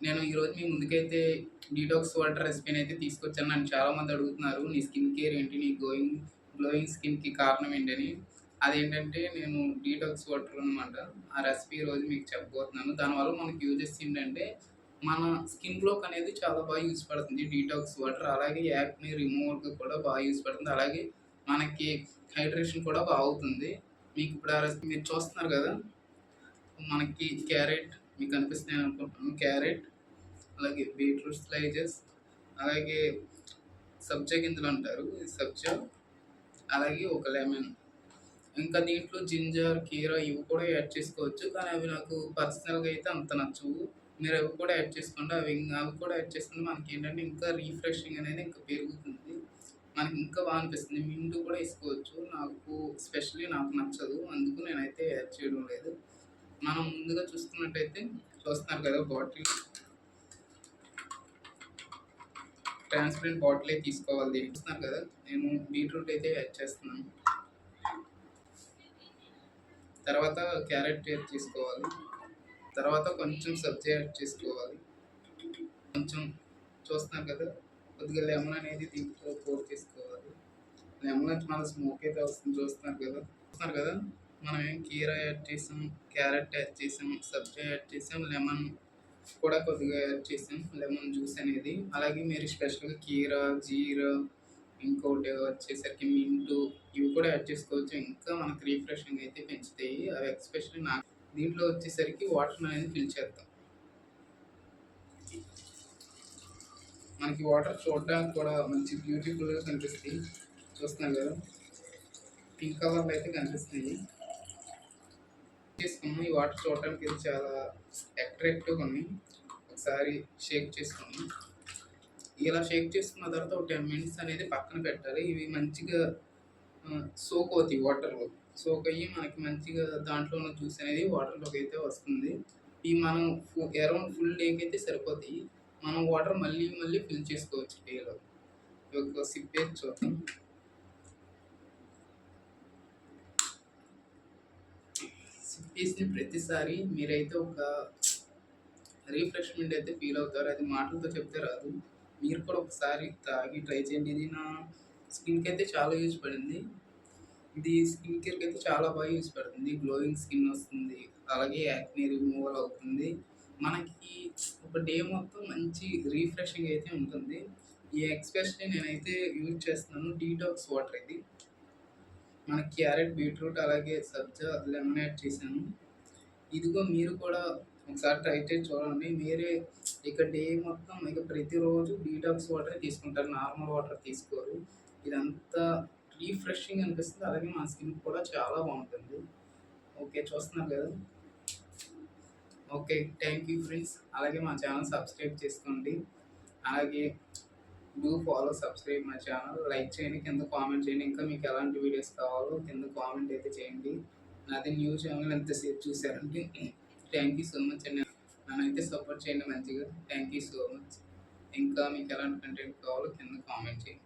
నేను ఈరోజు మీ ముందుకైతే డీటాక్స్ వాటర్ రెసిపీని అయితే తీసుకొచ్చాను. నన్ను చాలామంది అడుగుతున్నారు, నీ స్కిన్ కేర్ ఏంటి? నీ గ్లోయింగ్ స్కిన్‌కి కారణం ఏంటని. అదేంటంటే నేను డీటాక్స్ వాటర్ అనమాట. ఆ రెసిపీ ఈరోజు మీకు చెప్పబోతున్నాను. దానివల్ల మనకి యూజెస్ ఏంటంటే, మన స్కిన్ గ్లోకి అనేది చాలా బాగా యూజ్ పడుతుంది డీటాక్స్ వాటర్. అలాగే యాక్నే రిమూవల్‌కి కూడా బాగా యూజ్ పడుతుంది. అలాగే మనకి హైడ్రేషన్ కూడా బాగా అవుతుంది. మీకు ఇప్పుడు ఆ రెసిపీ మీరు చూస్తున్నారు కదా! మనకి క్యారెట్ మీకు కనిపిస్తున్నాయి అనుకుంటున్నాను. క్యారెట్, అలాగే బీట్రూట్ స్లైసెస్, అలాగే సబ్జా గింజలు అంటారు. ఇది సబ్జా, అలాగే ఒక లెమన్. ఇంకా దీంట్లో జింజర్, కీరా ఇవి కూడా యాడ్ చేసుకోవచ్చు. కానీ అవి నాకు పర్సనల్‌గా అయితే అంత నచ్చవు. మీరు అవి కూడా యాడ్ చేసుకోండి. అవి కూడా యాడ్ చేసుకుంటే మనకేంటంటే ఇంకా రిఫ్రెషింగ్ అనేది ఇంకా పెరుగుతుంది. మనకి ఇంకా బాగా అనిపిస్తుంది. మింట్ కూడా ఏసుకోవచ్చు. నాకు నచ్చదు. అందుకు నేనైతే యాడ్ చేయడం లేదు. మనం ముందుగా చూస్తున్నట్టయితే చూస్తున్నారు కదా బాటిల్. ట్రాన్స్పరెంట్ బాటిలే తీసుకోవాలి. దీనికి చూస్తున్నారు కదా, నేను బీట్రూట్ అయితే యాడ్ చేస్తున్నాను. తర్వాత క్యారెట్ యాడ్ చేసుకోవాలి. తర్వాత కొంచెం సబ్జీ యాడ్ చేసుకోవాలి. కొంచెం చూస్తున్నారు కదా, కొద్దిగా లెమన్ అనేది దీంట్లో పోర్ చేసుకోవాలి. లెమన్ వచ్చి మన స్మోక్ అయితే వస్తుంది. చూస్తున్నారు కదా మనం ఏం కీరా యాడ్ చేసాం, క్యారెట్ యాడ్ చేసాం, సబ్జీ యాడ్ చేసాం, లెమన్ కూడా కొద్దిగా యాడ్ చేసాం, లెమన్ జ్యూస్ అనేది. అలాగే మీరు స్పెషల్‌గా కీరా, జీరా, ఇంకోటి వచ్చేసరికి మింటు ఇవి కూడా యాడ్ చేసుకోవచ్చు. ఇంకా మనకి రిఫ్రెషింగ్ అయితే పెంచుతాయి. అవి ఎస్పెషల్లీ నాకు దీంట్లో వచ్చేసరికి వాటర్ అనేది ఫిల్ చేద్దాం. మనకి వాటర్ చూడడానికి కూడా మంచి బ్యూటిఫుల్‌గా కనిపిస్తాయి. చూస్తున్నారు కదా, పింక్ కలర్‌లో అయితే కనిపిస్తాయి. చేసుకున్నాం. ఈ వాటర్ చూడటానికి ఇది చాలా అట్రాక్టివ్‌గా ఉన్నాయి. ఒకసారి షేక్ చేసుకున్నాం. ఇలా షేక్ చేసుకున్న తర్వాత ఒక 10 మినిట్స్ అనేది పక్కన పెట్టాలి. ఇవి మంచిగా సోక్ అవుతాయి వాటర్‌లో. సోక్ అయ్యి మనకి మంచిగా దాంట్లో ఉన్న జ్యూస్ అనేది వాటర్‌లోకి అయితే వస్తుంది. ఇవి మనం అరౌండ్ ఫుల్ డేకి అయితే సరిపోతాయి. మనం వాటర్ మళ్ళీ మళ్ళీ ఫిల్ చేసుకోవచ్చు డేలో. ఒక సిప్ వేసి చూద్దాం. సిప్ వేసిన ప్రతిసారి మీరైతే ఒక రిఫ్రెష్‌మెంట్ అయితే ఫీల్ అవుతారు. అది మాటలతో చెప్తే రాదు. మీరు కూడా ఒకసారి తాగి ట్రై చేయండి. ఇది నా స్కిన్‌కి అయితే చాలా యూజ్ పడింది. ఇది స్కిన్ కేర్‌కి అయితే చాలా బాగా యూజ్ పడుతుంది. గ్లోయింగ్ స్కిన్ వస్తుంది. అలాగే యాక్నే రిమూవల్ అవుతుంది. మనకి ఒక డే మొత్తం మంచి రిఫ్రెషింగ్ అయితే ఉంటుంది. ఈ ఎస్పెషల్లీ నేనైతే యూజ్ చేస్తున్నాను డీటాక్స్ వాటర్ ఇది. మనకి క్యారెట్, బీట్రూట్ అలాగే సబ్జా, లెమన్ యాడ్ చేశాను. ఇదిగో మీరు కూడా ఒకసారి ట్రై చేసి చూడండి. మీరే ఇక డే మొత్తం ఇక ప్రతిరోజు డీటాక్స్ వాటరే తీసుకుంటారు. నార్మల్ వాటర్ తీసుకోరు. ఇదంతా రిఫ్రెషింగ్ అనిపిస్తుంది. అలాగే మా స్కిన్ కూడా చాలా బాగుంటుంది. ఓకే, చూస్తున్నారు కదా. Okay, thank you friends. అలాగే మా ఛానల్ సబ్స్క్రైబ్ చేసుకోండి. అలాగే సబ్స్క్రైబ్ మై ఛానల్. లైక్ చేయండి, కింద కామెంట్ చేయండి. ఇంకా మీకు ఎలాంటి వీడియోస్ కావాలో కింద కామెంట్ అయితే చేయండి. నాది న్యూ ఛానల్ ఎంతసేపు చూసారంటే థ్యాంక్ యూ సో మచ్ అండి. నన్నైతే సపోర్ట్ చేయండి మంచిగా. Thank you so much. ఇంకా మీకు ఎలాంటి కంటెంట్ కావాలో కింద కామెంట్ చేయండి.